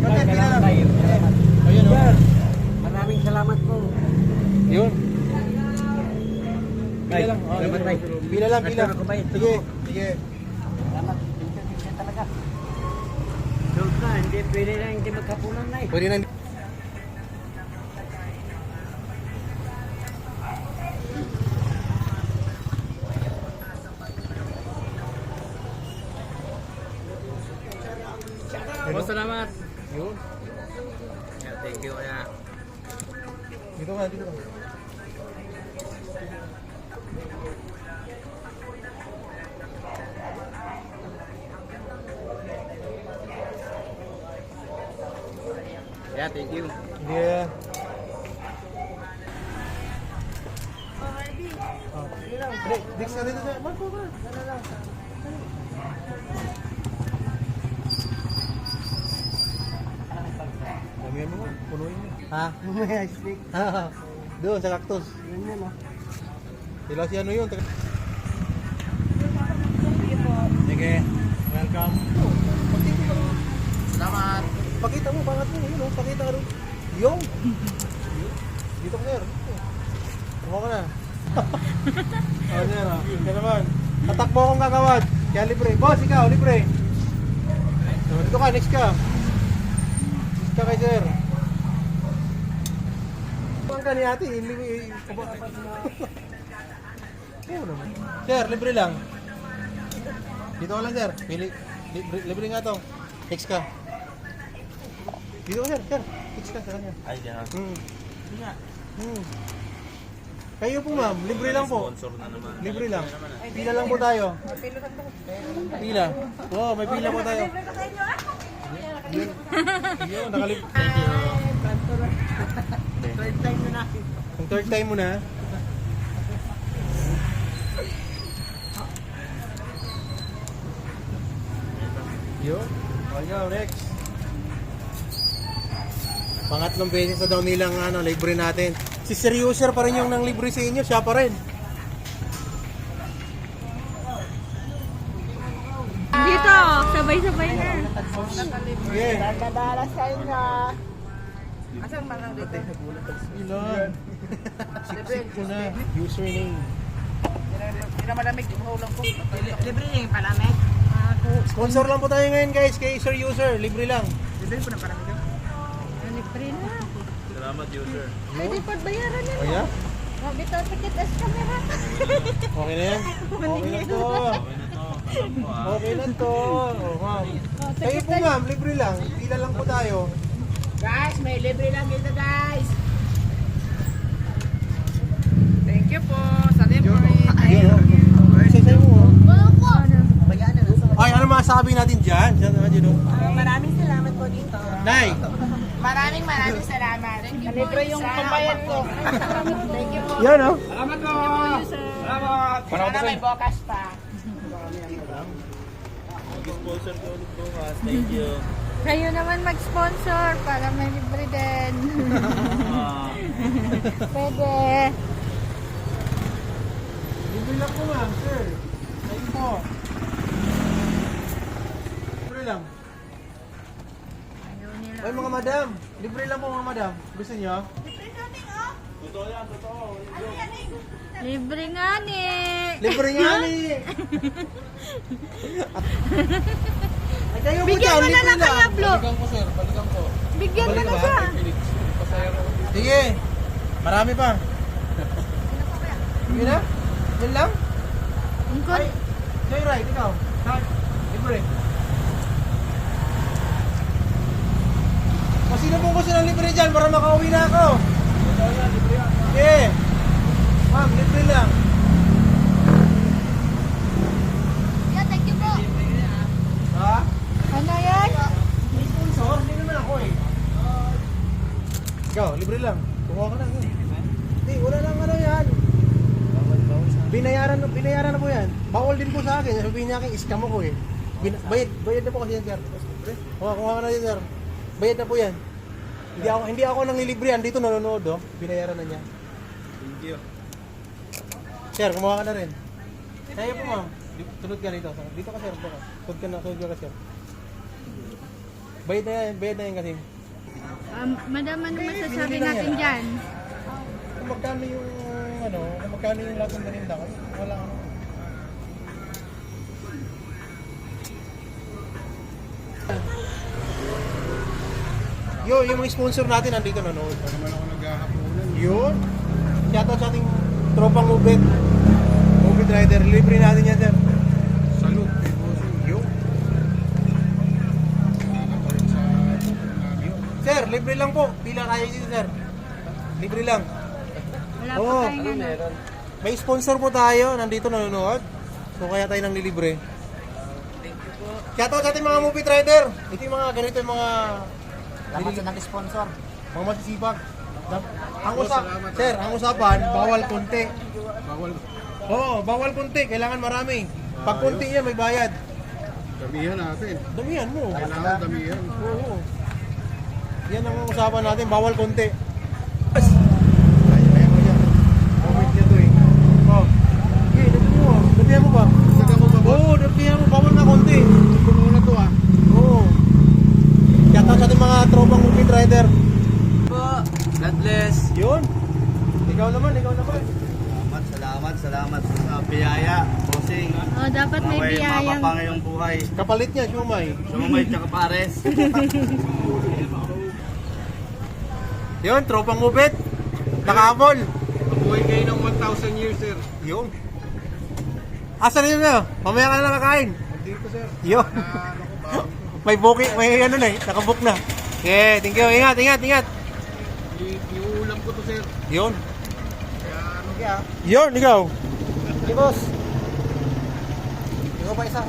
Ayun, oh. Maraming salamat po. Yun. Pila lang. Salamat, Tay. Pila lang, pila. Sige, sige. Salamat. Pinsan talaga. Doon ka, hindi pwede na hindi magkapunan na eh. Pwede na. Boss, salamat. Yun. Yeah, thank you kaya. Dito ka, dito ka. Yeah, thank you. Yeah. Dix na dito sa Marco ba? Damihan mo, punuin mo. Ha? Mamaya, stick. Doon sa cactus. Yun yun, oh. Sila si ano yun? Sige, welcome. Salamat. Pakita mo, bangat mo. Yun, pakita ka rin. Yung. Dito ka, sir. Tumawa ka na. Sir, Ika naman. Tatakbo akong kakawad. Kaya libre. Boss, ikaw, libre. So, dito ka, next ka. Next ka kay sir. Ang ka ni ate, Sir, libre lang. Dito ka lang, sir. Libre nga to. Next ka. Dito ka, sir. Sir, next ka sa kanya. Ay, diyan. Kayo po, ma'am. Libre lang po. Sponsor na naman. Libre lang. Pila lang po tayo. Pila. Oo, may pila po tayo. Yun, nakalip. Thank you. Third time na natin. Ang third time mo na. Yun. Ayaw, next. Pangatlong beses na daw nilang libre natin. Si Sir User pa rin yung nang libre sa inyo, siya pa rin. Dito, sabay-sabay na. Sige. Dadala sa inyo. Asan ba lang dito? Ilan? Siksik ko na. Username. Hindi na malamig, umuulang ko. Libre niya yung palamig. Sponsor lang po tayo ngayon guys kay Sir User. Libre lang. Libre po ng palamig. Libre na. Salamat, user. Pwede pagbayaran yan. Oh, yeah? Oh, bitaw ticket as camera. Okay na yan? Okay na to. Okay na to. Alam mo ah. Okay na to. Oh, ma'am. Kayo po ma'am, libre lang. Pila lang po tayo. Guys, may libre lang dito guys. Thank you po sa libre. Say mo. Bayanan na. Ay, ano masabi natin dyan? Diyan naman yun. Maraming salamat po dito. Nay! Maraming salamat. Libre yung pambayad ko. Thank you po. Yan oh. Salamat po. Salamat. Sana may bokas pa. Sponsor ko ulit bukas. Thank you. Kayo naman mag-sponsor para may libre din. Pwede. Libre lang po ma'am, sir. Kayo po. Libre lang. Ay mga madam, libre lang po mga madam. Gusto niyo? Totoo yan, totoo. Libre nga ni. Libre nga ni. Ay kayo po Bigyan dyan, mo na libre lang kaya, Blo. Balikan ko sir, balikan ko. Bigyan mo Balik na ba? siya. Sige, marami pa. Sige na? Yan lang? Ang Ay, Joyride, ikaw. Libre. O sino pong gusto ng libre dyan para makauwi na ako? Sige. Ma'am, libre lang. Yeah, thank you po. Ha? Ano yan? May sponsor? Hindi naman ako eh. Ikaw, libre lang. Kumuha ka na. Hindi, wala lang ano yan. Binayaran na po yan. Bawal din po sa akin. Sabihin niya akin, scam ako eh. Bayad na po kasi yan, sir. Kumuha ka na yan, sir. Bayad na po yan. Hindi ako nang nilibre yan. Dito nanonood, oh. Binayaran na niya. Thank you. Sir, kumuha ka na rin. Kaya po, ma'am. Tunod ka dito. Dito ka, sir. Tunod ka, sir. Bayad na yan kasi. Madam, ano masasabi binili lang natin yan. dyan? Kung magkano yung kung magkano yung lahat ng ganinda kasi wala ano. Yung mga sponsor natin nandito nanood. Pa naman ako naghahaponan. Yun. Shoutout sa ating tropang Mubit rider. Libre natin yan, sir. Salute kay Bossing. Yun. Nakakapalit sa namin. Sir, libre lang po. Pila kayo dito, sir. Libre lang. Wala Oo. pa tayong ano. May sponsor po tayo. Nandito nanonood. So kaya tayo nang lilibre. Shoutout sa ating mga Mubit rider. Ito yung mga ganito yung mga Salamat sa nag-sponsor. mga masisipag. Salamat. Sir, ang usapan, bawal konti. Bawal. Oo, bawal konti. Kailangan marami. Pag konti yan, may bayad. Damihan natin. Damihan mo. Kailangan damihan. Oo. Yan ang usapan natin, bawal konti. Comment niya to eh. Oh. Okay, damihan mo ba? Saga mo ba, boss? Oo, damihan mo. Bawal na konti. Ito muna to ah. Oo. Shoutout sa ating mga tropang Mubit rider. Po. God bless. Yun. Ikaw naman. Salamat sa biyaya. Bossing. Oh, dapat may biyayang. Mapapangayong buhay. Kapalit niya, Shumay. Sumamay tsaka pares. Yun, tropang Mubit. Nakabol. Mabuhay kayo ng 1,000 years, sir. Yun. Asan yun na? Mamaya ka na nakakain. Dito, sir. Yun. May booking, may ano na eh, nakabook na. Okay, thank you. Ingat. Iuulam ko to, sir. Yun. Kaya ano, Yun, ikaw. Hey, boss. Ikaw pa isa.